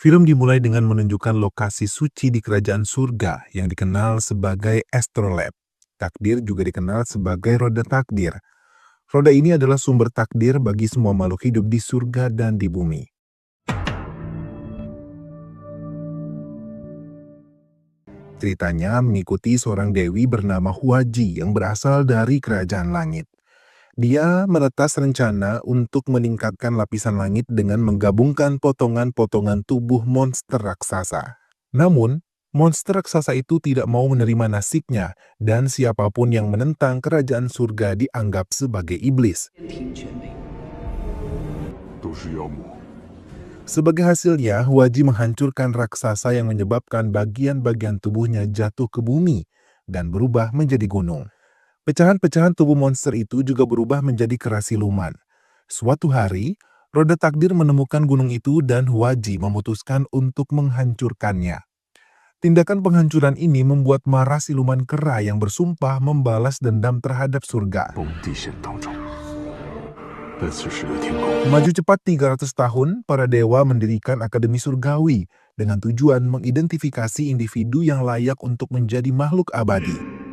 Film dimulai dengan menunjukkan lokasi suci di kerajaan surga yang dikenal sebagai astrolab. Takdir juga dikenal sebagai roda takdir. Roda ini adalah sumber takdir bagi semua makhluk hidup di surga dan di bumi. Ceritanya mengikuti seorang dewi bernama Huaji yang berasal dari kerajaan langit. Dia meretas rencana untuk meningkatkan lapisan langit dengan menggabungkan potongan-potongan tubuh monster raksasa. Namun, monster raksasa itu tidak mau menerima nasibnya dan siapapun yang menentang kerajaan surga dianggap sebagai iblis. Sebagai hasilnya, Huaji menghancurkan raksasa yang menyebabkan bagian-bagian tubuhnya jatuh ke bumi dan berubah menjadi gunung. Pecahan-pecahan tubuh monster itu juga berubah menjadi keras siluman. Suatu hari, roda takdir menemukan gunung itu dan Huaji memutuskan untuk menghancurkannya. Tindakan penghancuran ini membuat marah siluman kera yang bersumpah membalas dendam terhadap surga. Maju cepat 300 tahun, para dewa mendirikan Akademi Surgawi dengan tujuan mengidentifikasi individu yang layak untuk menjadi makhluk abadi.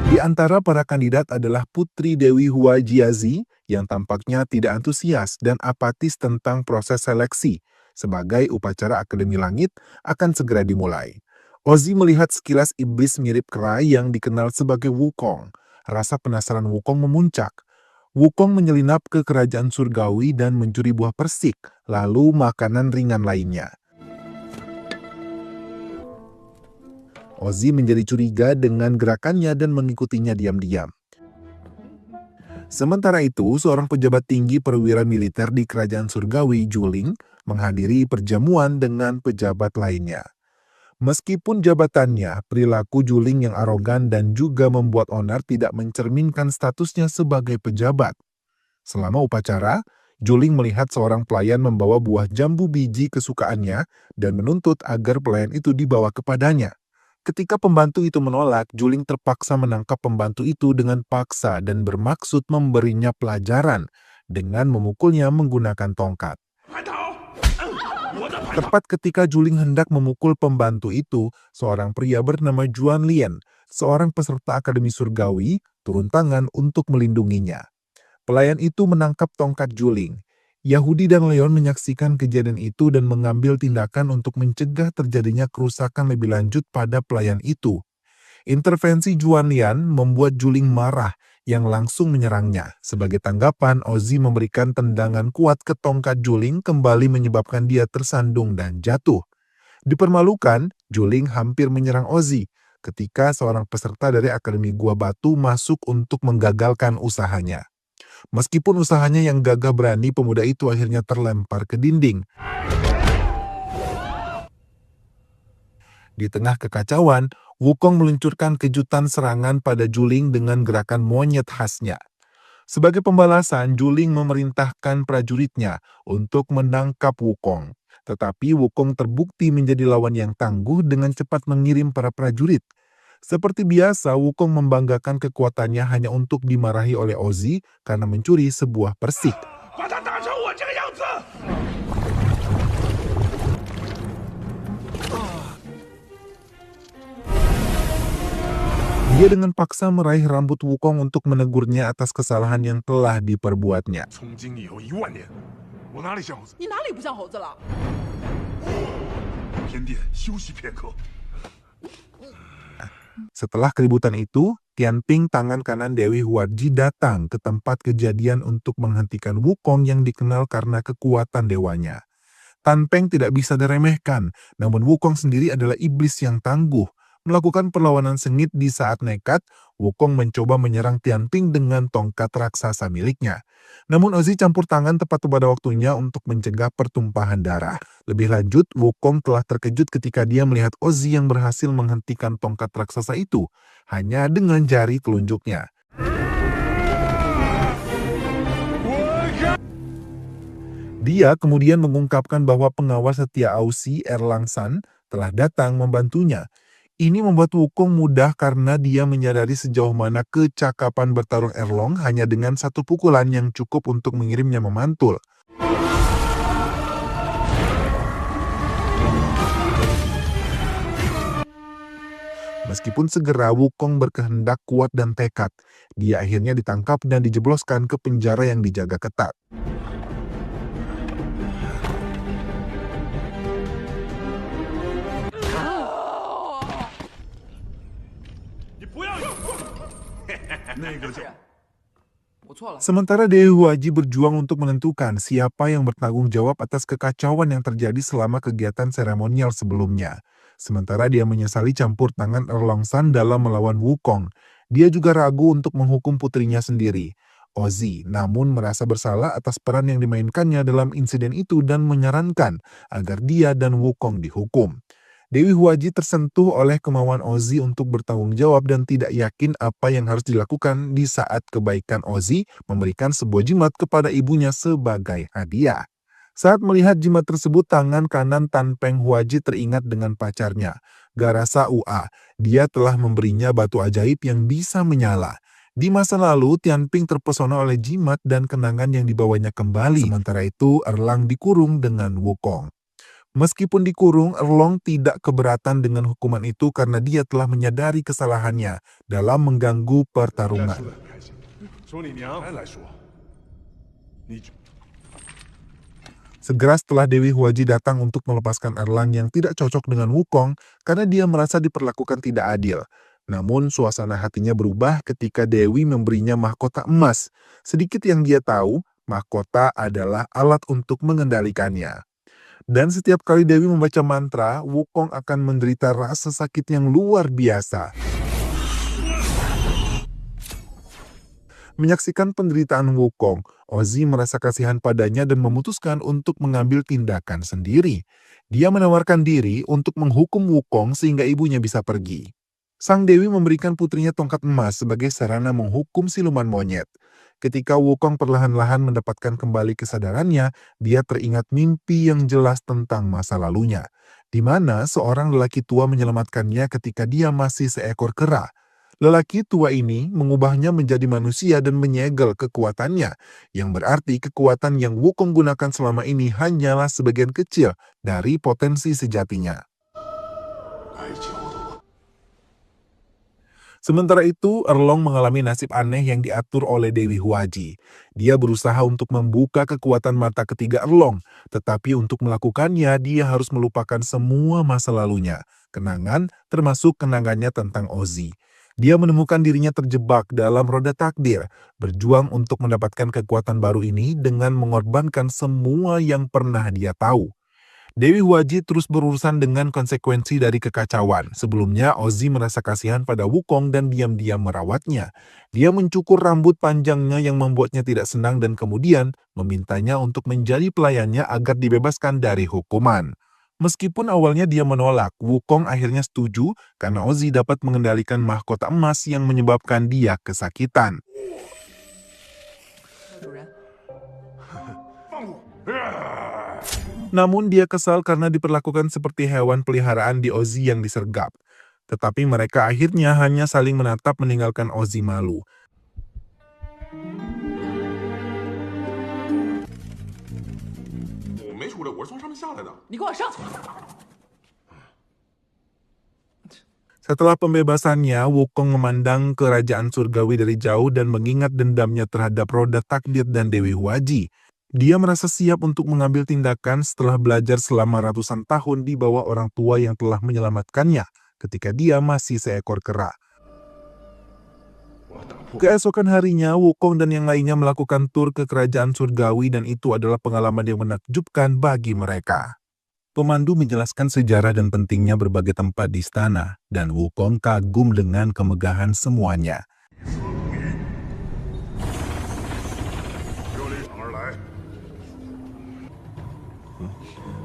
Di antara para kandidat adalah Putri Dewi Huajiazi yang tampaknya tidak antusias dan apatis tentang proses seleksi. Sebagai upacara Akademi Langit akan segera dimulai. Ozzy melihat sekilas iblis mirip kera yang dikenal sebagai Wukong. Rasa penasaran Wukong memuncak. Wukong menyelinap ke kerajaan surgawi dan mencuri buah persik, lalu makanan ringan lainnya. Ozzy menjadi curiga dengan gerakannya dan mengikutinya diam-diam. Sementara itu, seorang pejabat tinggi perwira militer di kerajaan surgawi, Juling, menghadiri perjamuan dengan pejabat lainnya. Meskipun jabatannya, perilaku Juling yang arogan dan juga membuat onar tidak mencerminkan statusnya sebagai pejabat. Selama upacara, Juling melihat seorang pelayan membawa buah jambu biji kesukaannya dan menuntut agar pelayan itu dibawa kepadanya. Ketika pembantu itu menolak, Juling terpaksa menangkap pembantu itu dengan paksa dan bermaksud memberinya pelajaran dengan memukulnya menggunakan tongkat. Tepat ketika Juling hendak memukul pembantu itu, seorang pria bernama Juan Lian, seorang peserta Akademi Surgawi, turun tangan untuk melindunginya. Pelayan itu menangkap tongkat Juling. Yahudi dan Leon menyaksikan kejadian itu dan mengambil tindakan untuk mencegah terjadinya kerusakan lebih lanjut pada pelayan itu. Intervensi Juan Lian membuat Juling marah yang langsung menyerangnya. Sebagai tanggapan, Ozzy memberikan tendangan kuat ke tongkat Juling kembali menyebabkan dia tersandung dan jatuh. Dipermalukan, Juling hampir menyerang Ozzy ketika seorang peserta dari Akademi Gua Batu masuk untuk menggagalkan usahanya. Meskipun usahanya yang gagah berani, pemuda itu akhirnya terlempar ke dinding. Di tengah kekacauan, Wukong meluncurkan kejutan serangan pada Juling dengan gerakan monyet khasnya. Sebagai pembalasan, Juling memerintahkan prajuritnya untuk menangkap Wukong. Tetapi Wukong terbukti menjadi lawan yang tangguh dengan cepat mengirim para prajurit. Seperti biasa, Wukong membanggakan kekuatannya hanya untuk dimarahi oleh Ozzy karena mencuri sebuah persik. Dia dengan paksa meraih rambut Wukong untuk menegurnya atas kesalahan yang telah diperbuatnya. Setelah keributan itu, Tianping, tangan kanan Dewi Huaji, datang ke tempat kejadian untuk menghentikan Wukong yang dikenal karena kekuatan dewanya. Tan Peng tidak bisa diremehkan, namun Wukong sendiri adalah iblis yang tangguh. Melakukan perlawanan sengit di saat nekat, Wukong mencoba menyerang Tianping dengan tongkat raksasa miliknya. Namun Ozzy campur tangan tepat pada waktunya untuk mencegah pertumpahan darah. Lebih lanjut, Wukong telah terkejut ketika dia melihat Ozzy yang berhasil menghentikan tongkat raksasa itu hanya dengan jari telunjuknya. Dia kemudian mengungkapkan bahwa pengawal setia Aussie, Erlang San, telah datang membantunya. Ini membuat Wukong mudah karena dia menyadari sejauh mana kecakapan bertarung Erlong hanya dengan satu pukulan yang cukup untuk mengirimnya memantul. Meskipun segera Wukong berkehendak kuat dan tekad, dia akhirnya ditangkap dan dijebloskan ke penjara yang dijaga ketat. Sementara Dewi Huaji berjuang untuk menentukan siapa yang bertanggung jawab atas kekacauan yang terjadi selama kegiatan seremonial sebelumnya. Sementara dia menyesali campur tangan Erlong San dalam melawan Wukong, dia juga ragu untuk menghukum putrinya sendiri, Ozzy, namun merasa bersalah atas peran yang dimainkannya dalam insiden itu dan menyarankan agar dia dan Wukong dihukum. Dewi Huaji tersentuh oleh kemauan Ozzy untuk bertanggung jawab dan tidak yakin apa yang harus dilakukan di saat kebaikan Ozzy memberikan sebuah jimat kepada ibunya sebagai hadiah. Saat melihat jimat tersebut, tangan kanan Tan Peng Huaji teringat dengan pacarnya, Garasa Ua. Dia telah memberinya batu ajaib yang bisa menyala. Di masa lalu, Tianping terpesona oleh jimat dan kenangan yang dibawanya kembali. Sementara itu, Erlang dikurung dengan Wukong. Meskipun dikurung, Erlong tidak keberatan dengan hukuman itu karena dia telah menyadari kesalahannya dalam mengganggu pertarungan. Segera setelah Dewi Huaji datang untuk melepaskan Erlang yang tidak cocok dengan Wukong karena dia merasa diperlakukan tidak adil. Namun suasana hatinya berubah ketika Dewi memberinya mahkota emas. Sedikit yang dia tahu, mahkota adalah alat untuk mengendalikannya. Dan setiap kali Dewi membaca mantra, Wukong akan menderita rasa sakit yang luar biasa. Menyaksikan penderitaan Wukong, Ozzy merasa kasihan padanya dan memutuskan untuk mengambil tindakan sendiri. Dia menawarkan diri untuk menghukum Wukong sehingga ibunya bisa pergi. Sang Dewi memberikan putrinya tongkat emas sebagai sarana menghukum siluman monyet. Ketika Wukong perlahan-lahan mendapatkan kembali kesadarannya, dia teringat mimpi yang jelas tentang masa lalunya, di mana seorang lelaki tua menyelamatkannya ketika dia masih seekor kera. Lelaki tua ini mengubahnya menjadi manusia dan menyegel kekuatannya, yang berarti kekuatan yang Wukong gunakan selama ini hanyalah sebagian kecil dari potensi sejatinya. Sementara itu, Erlong mengalami nasib aneh yang diatur oleh Dewi Huaji. Dia berusaha untuk membuka kekuatan mata ketiga Erlong, tetapi untuk melakukannya dia harus melupakan semua masa lalunya, kenangan termasuk kenangannya tentang Ozzy. Dia menemukan dirinya terjebak dalam roda takdir, berjuang untuk mendapatkan kekuatan baru ini dengan mengorbankan semua yang pernah dia tahu. Dewi Huaji terus berurusan dengan konsekuensi dari kekacauan. Sebelumnya, Ozzy merasa kasihan pada Wukong dan diam-diam merawatnya. Dia mencukur rambut panjangnya yang membuatnya tidak senang dan kemudian memintanya untuk menjadi pelayannya agar dibebaskan dari hukuman. Meskipun awalnya dia menolak, Wukong akhirnya setuju karena Ozzy dapat mengendalikan mahkota emas yang menyebabkan dia kesakitan. Namun dia kesal karena diperlakukan seperti hewan peliharaan di Ozzy yang disergap. Tetapi mereka akhirnya hanya saling menatap meninggalkan Ozzy malu. Setelah pembebasannya, Wukong memandang kerajaan surgawi dari jauh dan mengingat dendamnya terhadap roda takdir dan Dewi Huaji. Dia merasa siap untuk mengambil tindakan setelah belajar selama ratusan tahun di bawah orang tua yang telah menyelamatkannya ketika dia masih seekor kera. Keesokan harinya, Wukong dan yang lainnya melakukan tur ke kerajaan surgawi dan itu adalah pengalaman yang menakjubkan bagi mereka. Pemandu menjelaskan sejarah dan pentingnya berbagai tempat di istana, dan Wukong kagum dengan kemegahan semuanya.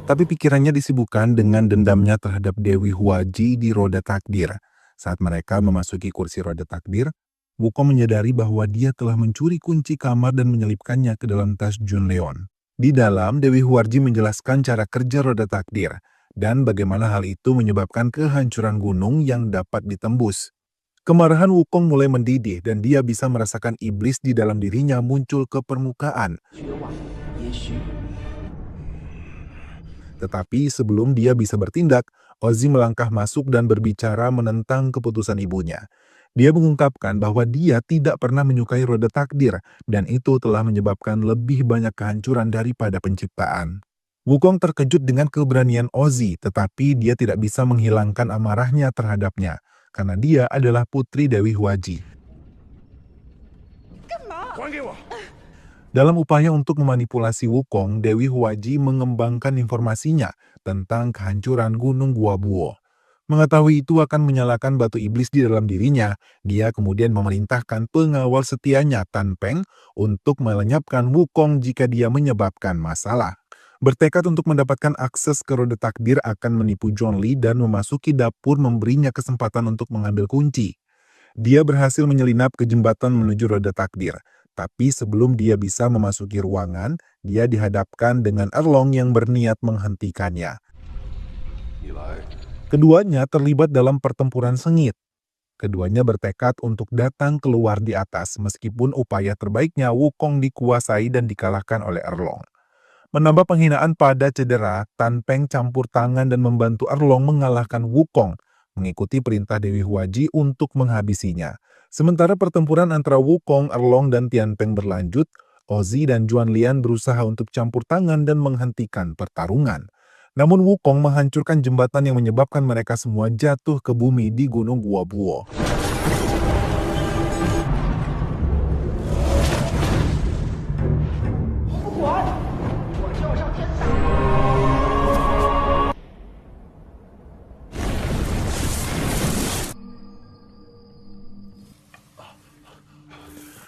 Tapi pikirannya disibukkan dengan dendamnya terhadap Dewi Huaji di roda takdir. Saat mereka memasuki kursi roda takdir, Wukong menyadari bahwa dia telah mencuri kunci kamar dan menyelipkannya ke dalam tas Junleon. Di dalam, Dewi Huaji menjelaskan cara kerja roda takdir. dan bagaimana hal itu menyebabkan kehancuran gunung yang dapat ditembus. Kemarahan Wukong mulai mendidih dan dia bisa merasakan iblis di dalam dirinya muncul ke permukaan. Tetapi sebelum dia bisa bertindak, Ozzy melangkah masuk dan berbicara menentang keputusan ibunya. Dia mengungkapkan bahwa dia tidak pernah menyukai roda takdir dan itu telah menyebabkan lebih banyak kehancuran daripada penciptaan. Wukong terkejut dengan keberanian Ozzy, tetapi dia tidak bisa menghilangkan amarahnya terhadapnya, karena dia adalah putri Dewi Huaji. Dalam upaya untuk memanipulasi Wukong, Dewi Huaji mengembangkan informasinya tentang kehancuran Gunung Guobuo. Mengetahui itu akan menyalakan batu iblis di dalam dirinya, dia kemudian memerintahkan pengawal setianya Tan Peng untuk melenyapkan Wukong jika dia menyebabkan masalah. Bertekad untuk mendapatkan akses ke roda takdir akan menipu John Lee dan memasuki dapur memberinya kesempatan untuk mengambil kunci. Dia berhasil menyelinap ke jembatan menuju roda takdir. Tapi sebelum dia bisa memasuki ruangan, dia dihadapkan dengan Erlong yang berniat menghentikannya. Keduanya terlibat dalam pertempuran sengit. Keduanya bertekad untuk datang keluar di atas meskipun upaya terbaiknya Wukong dikuasai dan dikalahkan oleh Erlong. Menambah penghinaan pada cedera, Tan Peng campur tangan dan membantu Erlong mengalahkan Wukong, mengikuti perintah Dewi Huaji untuk menghabisinya. Sementara pertempuran antara Wukong, Erlong, dan Tian Peng berlanjut, Ozzy dan Juan Lian berusaha untuk campur tangan dan menghentikan pertarungan. Namun Wukong menghancurkan jembatan yang menyebabkan mereka semua jatuh ke bumi di Gunung Guobuo.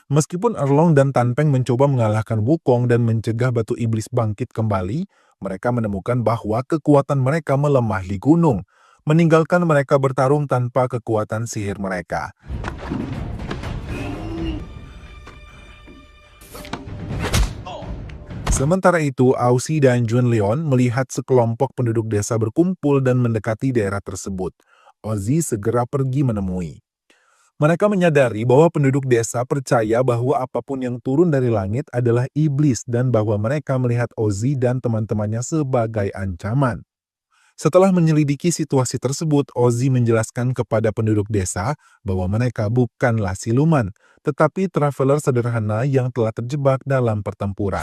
Meskipun Erlong dan Tan Peng mencoba mengalahkan Wukong dan mencegah batu iblis bangkit kembali, mereka menemukan bahwa kekuatan mereka melemah di gunung, meninggalkan mereka bertarung tanpa kekuatan sihir mereka. Sementara itu, Ausi dan Jun Leon melihat sekelompok penduduk desa berkumpul dan mendekati daerah tersebut. Ozzy segera pergi menemui. Mereka menyadari bahwa penduduk desa percaya bahwa apapun yang turun dari langit adalah iblis dan bahwa mereka melihat Ozzy dan teman-temannya sebagai ancaman. Setelah menyelidiki situasi tersebut, Ozzy menjelaskan kepada penduduk desa bahwa mereka bukanlah siluman, tetapi traveler sederhana yang telah terjebak dalam pertempuran.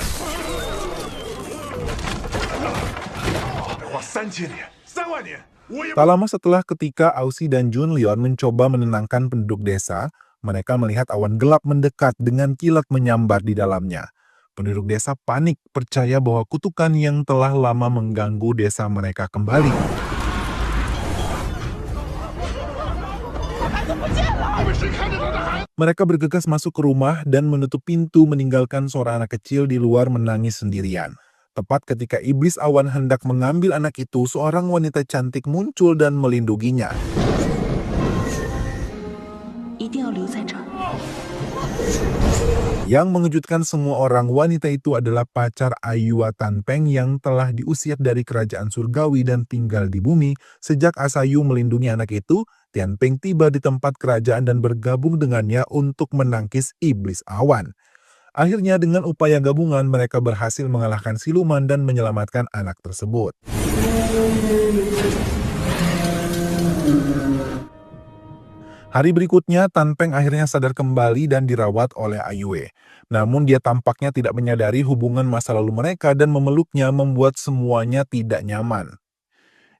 Tak lama setelah ketika Ausi dan Jun Leon mencoba menenangkan penduduk desa, mereka melihat awan gelap mendekat dengan kilat menyambar di dalamnya. Penduduk desa panik, percaya bahwa kutukan yang telah lama mengganggu desa mereka kembali. Mereka bergegas masuk ke rumah dan menutup pintu, meninggalkan seorang anak kecil di luar menangis sendirian. Tepat ketika iblis awan hendak mengambil anak itu, seorang wanita cantik muncul dan melindunginya. Yang mengejutkan semua orang, wanita itu adalah pacar Ayua Tan Peng yang telah diusir dari kerajaan surgawi dan tinggal di bumi. Sejak Asayu melindungi anak itu, Tian Peng tiba di tempat kerajaan dan bergabung dengannya untuk menangkis iblis awan. Akhirnya dengan upaya gabungan mereka berhasil mengalahkan siluman dan menyelamatkan anak tersebut. Hari berikutnya, Tan Peng akhirnya sadar kembali dan dirawat oleh Ayue. Namun dia tampaknya tidak menyadari hubungan masa lalu mereka dan memeluknya membuat semuanya tidak nyaman.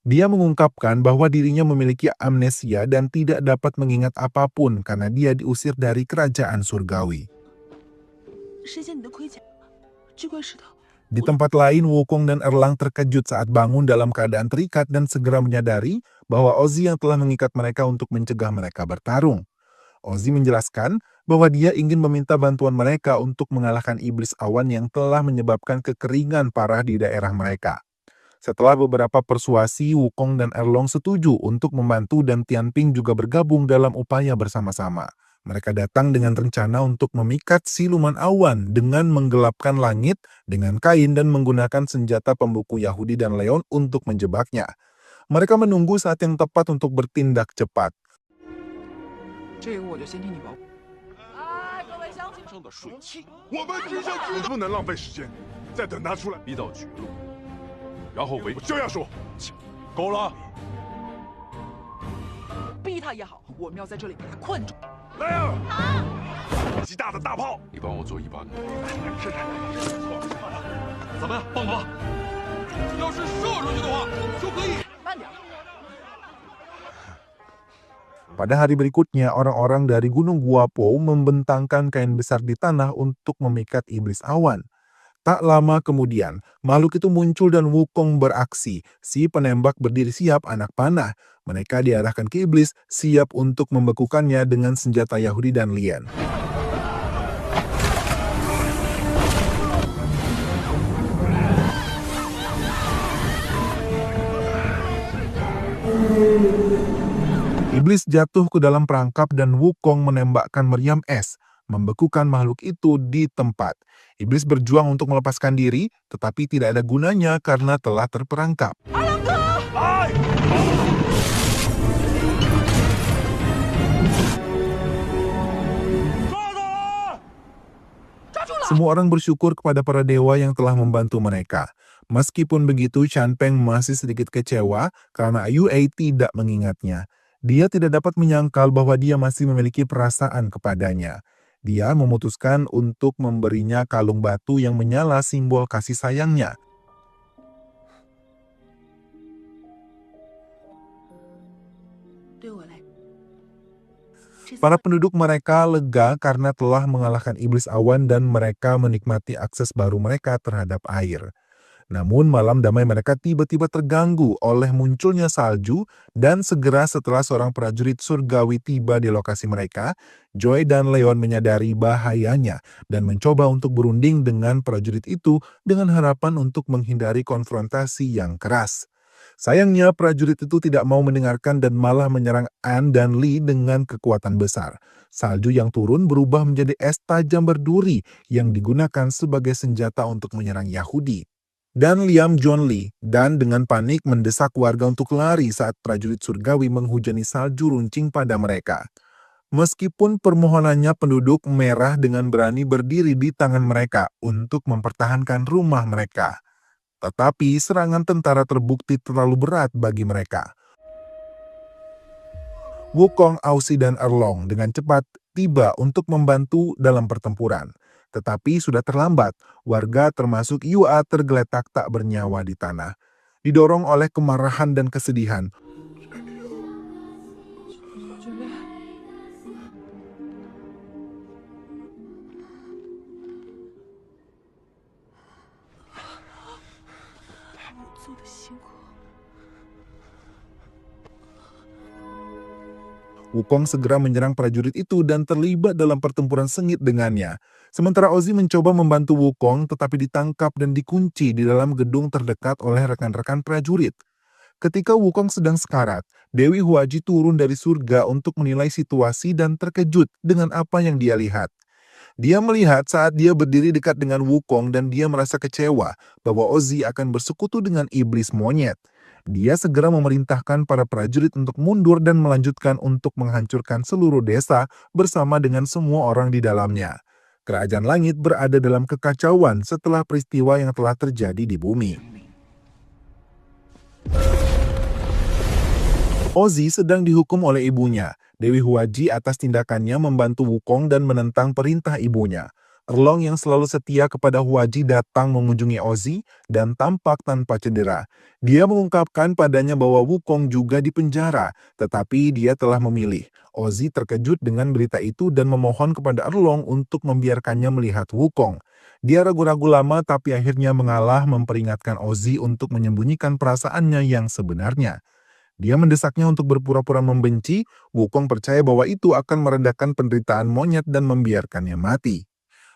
Dia mengungkapkan bahwa dirinya memiliki amnesia dan tidak dapat mengingat apapun karena dia diusir dari kerajaan surgawi. Di tempat lain, Wukong dan Erlang terkejut saat bangun dalam keadaan terikat dan segera menyadari bahwa Ozzy yang telah mengikat mereka untuk mencegah mereka bertarung. Ozzy menjelaskan bahwa dia ingin meminta bantuan mereka untuk mengalahkan iblis awan yang telah menyebabkan kekeringan parah di daerah mereka. Setelah beberapa persuasi, Wukong dan Erlong setuju untuk membantu dan Tianping juga bergabung dalam upaya bersama-sama. Mereka datang dengan rencana untuk memikat siluman awan dengan menggelapkan langit dengan kain dan menggunakan senjata pembuku Yahudi dan Leon untuk menjebaknya. Mereka menunggu saat yang tepat untuk bertindak cepat. 这个我就先替你保。各位乡亲，上的水汽，我们只想知道，不能浪费时间，再等他出来，逼到绝路，然后我这样说，够了，逼他也好，我们要在这里把他困住。来呀！极大的大炮，你帮我做一把。是的，怎么样，棒吧？要是射出去的话，就可以。慢点。 Pada hari berikutnya, orang-orang dari Gunung Guapo membentangkan kain besar di tanah untuk memikat iblis awan. Tak lama kemudian, makhluk itu muncul dan Wukong beraksi. Si penembak berdiri siap anak panah. Mereka diarahkan ke iblis, siap untuk membekukannya dengan senjata Yahudi dan Lien. Iblis jatuh ke dalam perangkap dan Wukong menembakkan meriam es, membekukan makhluk itu di tempat. Iblis berjuang untuk melepaskan diri, tetapi tidak ada gunanya karena telah terperangkap. Semua orang bersyukur kepada para dewa yang telah membantu mereka. Meskipun begitu, Chan Peng masih sedikit kecewa karena Yue tidak mengingatnya. Dia tidak dapat menyangkal bahwa dia masih memiliki perasaan kepadanya. Dia memutuskan untuk memberinya kalung batu yang menyala simbol kasih sayangnya. Para penduduk mereka lega karena telah mengalahkan iblis awan dan mereka menikmati akses baru mereka terhadap air. Namun malam damai mereka tiba-tiba terganggu oleh munculnya salju dan segera setelah seorang prajurit surgawi tiba di lokasi mereka, Joy dan Leon menyadari bahayanya dan mencoba untuk berunding dengan prajurit itu dengan harapan untuk menghindari konfrontasi yang keras. Sayangnya prajurit itu tidak mau mendengarkan dan malah menyerang An dan Lee dengan kekuatan besar. Salju yang turun berubah menjadi es tajam berduri yang digunakan sebagai senjata untuk menyerang Yahudi. Dan Liam John Lee dan dengan panik mendesak warga untuk lari saat prajurit surgawi menghujani salju runcing pada mereka. Meskipun permohonannya, penduduk merah dengan berani berdiri di tangan mereka untuk mempertahankan rumah mereka. Tetapi serangan tentara terbukti terlalu berat bagi mereka. Wukong, Ausi, dan Erlong dengan cepat tiba untuk membantu dalam pertempuran. Tetapi sudah terlambat, warga termasuk Yua tergeletak tak bernyawa di tanah. Didorong oleh kemarahan dan kesedihan, Wukong segera menyerang prajurit itu dan terlibat dalam pertempuran sengit dengannya. Sementara Ozzy mencoba membantu Wukong tetapi ditangkap dan dikunci di dalam gedung terdekat oleh rekan-rekan prajurit. Ketika Wukong sedang sekarat, Dewi Huaji turun dari surga untuk menilai situasi dan terkejut dengan apa yang dia lihat. Dia melihat saat dia berdiri dekat dengan Wukong dan dia merasa kecewa bahwa Ozzy akan bersekutu dengan iblis monyet. Dia segera memerintahkan para prajurit untuk mundur dan melanjutkan untuk menghancurkan seluruh desa bersama dengan semua orang di dalamnya. Kerajaan langit berada dalam kekacauan setelah peristiwa yang telah terjadi di bumi. Ozzy sedang dihukum oleh ibunya, Dewi Huaji, atas tindakannya membantu Wukong dan menentang perintah ibunya. Erlong yang selalu setia kepada Huaji datang mengunjungi Ozzy dan tampak tanpa cedera. Dia mengungkapkan padanya bahwa Wukong juga dipenjara, tetapi dia telah memilih. Ozzy terkejut dengan berita itu dan memohon kepada Erlong untuk membiarkannya melihat Wukong. Dia ragu-ragu lama tapi akhirnya mengalah, memperingatkan Ozzy untuk menyembunyikan perasaannya yang sebenarnya. Dia mendesaknya untuk berpura-pura membenci. Wukong percaya bahwa itu akan meredakan penderitaan monyet dan membiarkannya mati.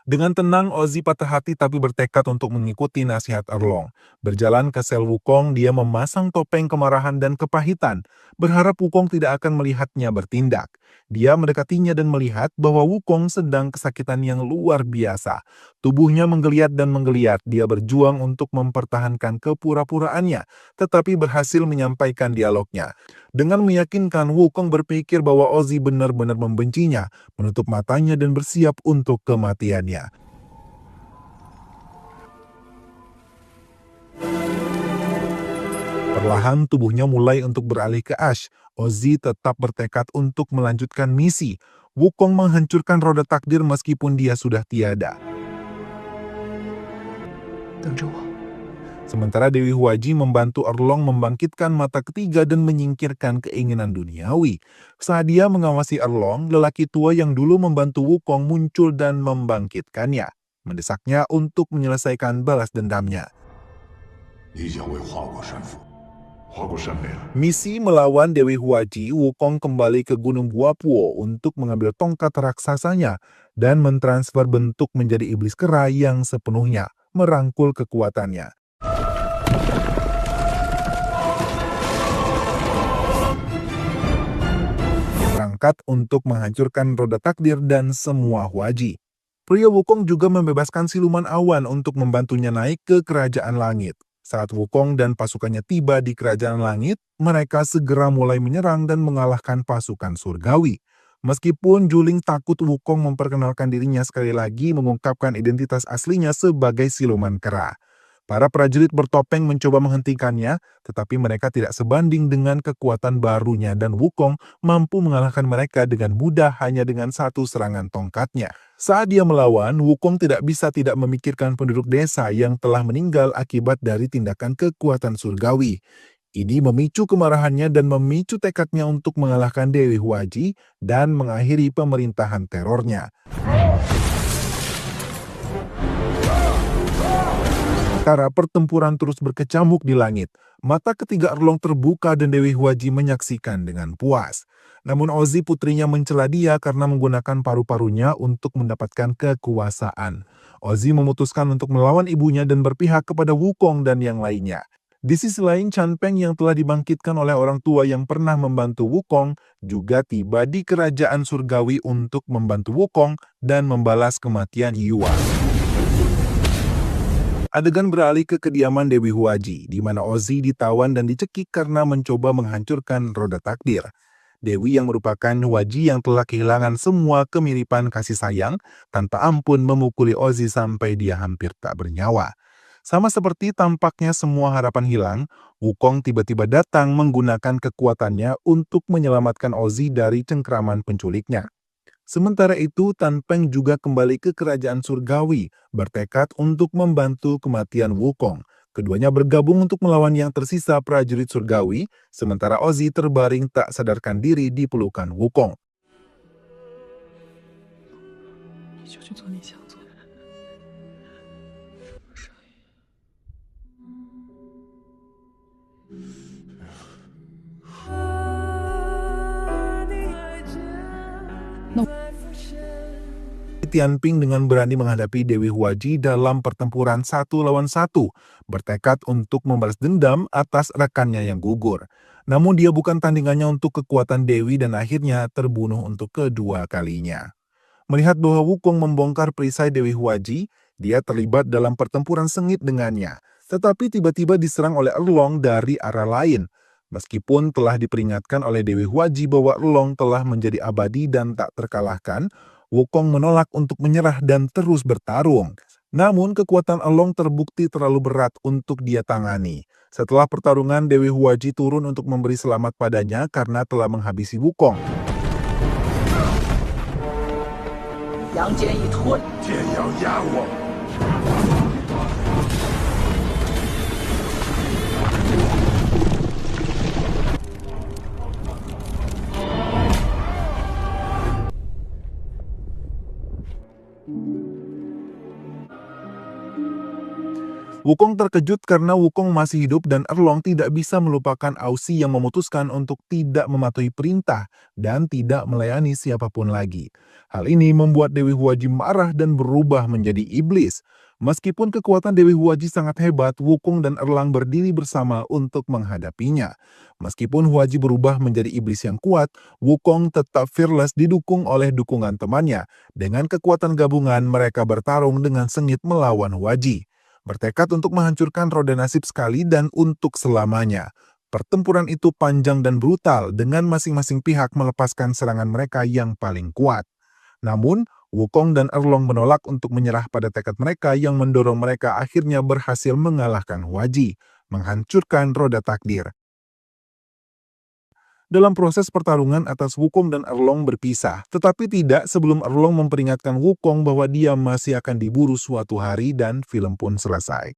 Dengan tenang, Ozzy patah hati tapi bertekad untuk mengikuti nasihat Erlong. Berjalan ke sel Wukong, dia memasang topeng kemarahan dan kepahitan, berharap Wukong tidak akan melihatnya bertindak. Dia mendekatinya dan melihat bahwa Wukong sedang kesakitan yang luar biasa. Tubuhnya menggeliat dan menggeliat, dia berjuang untuk mempertahankan kepura-puraannya, tetapi berhasil menyampaikan dialognya. Dengan meyakinkan, Wukong berpikir bahwa Ozzy benar-benar membencinya, menutup matanya dan bersiap untuk kematiannya. Perlahan tubuhnya mulai untuk beralih ke ash. Ozzy tetap bertekad untuk melanjutkan misi. Wukong menghancurkan roda takdir meskipun dia sudah tiada. 等着我。 Sementara Dewi Huaji membantu Erlong membangkitkan mata ketiga dan menyingkirkan keinginan duniawi. Saat dia mengawasi Erlong, lelaki tua yang dulu membantu Wukong muncul dan membangkitkannya, mendesaknya untuk menyelesaikan balas dendamnya. Misi melawan Dewi Huaji, Wukong kembali ke Gunung Guapuo untuk mengambil tongkat raksasanya dan mentransfer bentuk menjadi iblis kera yang sepenuhnya merangkul kekuatannya. Berangkat untuk menghancurkan roda takdir dan semua Huaji. Pria Wukong juga membebaskan siluman awan untuk membantunya naik ke kerajaan langit. Saat Wukong dan pasukannya tiba di kerajaan langit, mereka segera mulai menyerang dan mengalahkan pasukan surgawi. Meskipun Juling takut Wukong memperkenalkan dirinya sekali lagi mengungkapkan identitas aslinya sebagai siluman kera. Para prajurit bertopeng mencoba menghentikannya, tetapi mereka tidak sebanding dengan kekuatan barunya dan Wukong mampu mengalahkan mereka dengan mudah hanya dengan satu serangan tongkatnya. Saat dia melawan, Wukong tidak bisa tidak memikirkan penduduk desa yang telah meninggal akibat dari tindakan kekuatan surgawi. Ini memicu kemarahannya dan memicu tekadnya untuk mengalahkan Dewi Huaji dan mengakhiri pemerintahan terornya. Sementara pertempuran terus berkecamuk di langit, mata ketiga Erlong terbuka dan Dewi Huaji menyaksikan dengan puas. Namun Ozzy putrinya mencela dia karena menggunakan paru-parunya untuk mendapatkan kekuasaan. Ozzy memutuskan untuk melawan ibunya dan berpihak kepada Wukong dan yang lainnya. Di sisi lain, Chanpeng yang telah dibangkitkan oleh orang tua yang pernah membantu Wukong juga tiba di kerajaan surgawi untuk membantu Wukong dan membalas kematian Yua. Adegan beralih ke kediaman Dewi Huaji, di mana Ozzy ditawan dan dicekik karena mencoba menghancurkan roda takdir. Dewi yang merupakan Huaji yang telah kehilangan semua kemiripan kasih sayang, tanpa ampun memukuli Ozzy sampai dia hampir tak bernyawa. Sama seperti tampaknya semua harapan hilang, Wukong tiba-tiba datang menggunakan kekuatannya untuk menyelamatkan Ozzy dari cengkraman penculiknya. Sementara itu, Tan Peng juga kembali ke kerajaan surgawi, bertekad untuk membantu kematian Wukong. Keduanya bergabung untuk melawan yang tersisa prajurit surgawi, sementara Ozzy terbaring tak sadarkan diri di pelukan Wukong. 你就去做你想做的。Tianping dengan berani menghadapi Dewi Huaji dalam pertempuran 1 lawan 1, bertekad untuk membalas dendam atas rekannya yang gugur. Namun dia bukan tandingannya untuk kekuatan Dewi dan akhirnya terbunuh untuk kedua kalinya. Melihat bahwa Wukong membongkar perisai Dewi Huaji, dia terlibat dalam pertempuran sengit dengannya. Tetapi tiba-tiba diserang oleh Erlong dari arah lain. Meskipun telah diperingatkan oleh Dewi Huaji bahwa Erlong telah menjadi abadi dan tak terkalahkan, Wukong menolak untuk menyerah dan terus bertarung. Namun kekuatan Erlong terbukti terlalu berat untuk dia tangani. Setelah pertarungan, Dewi Huaji turun untuk memberi selamat padanya karena telah menghabisi Wukong. 杨戬一吞，剑要压我。Wukong terkejut karena Wukong masih hidup dan Erlong tidak bisa melupakan Ausi yang memutuskan untuk tidak mematuhi perintah dan tidak melayani siapapun lagi. Hal ini membuat Dewi Huaji marah dan berubah menjadi iblis. Meskipun kekuatan Dewi Huaji sangat hebat, Wukong dan Erlang berdiri bersama untuk menghadapinya. Meskipun Huaji berubah menjadi iblis yang kuat, Wukong tetap fearless didukung oleh dukungan temannya. Dengan kekuatan gabungan, mereka bertarung dengan sengit melawan Huaji. Bertekad untuk menghancurkan roda nasib sekali dan untuk selamanya. Pertempuran itu panjang dan brutal dengan masing-masing pihak melepaskan serangan mereka yang paling kuat. Namun, Wukong dan Erlong menolak untuk menyerah pada tekad mereka yang mendorong mereka akhirnya berhasil mengalahkan Huaji, menghancurkan roda takdir. Dalam proses pertarungan atas Wukong dan Erlong berpisah, tetapi tidak sebelum Erlong memperingatkan Wukong bahwa dia masih akan diburu suatu hari dan film pun selesai.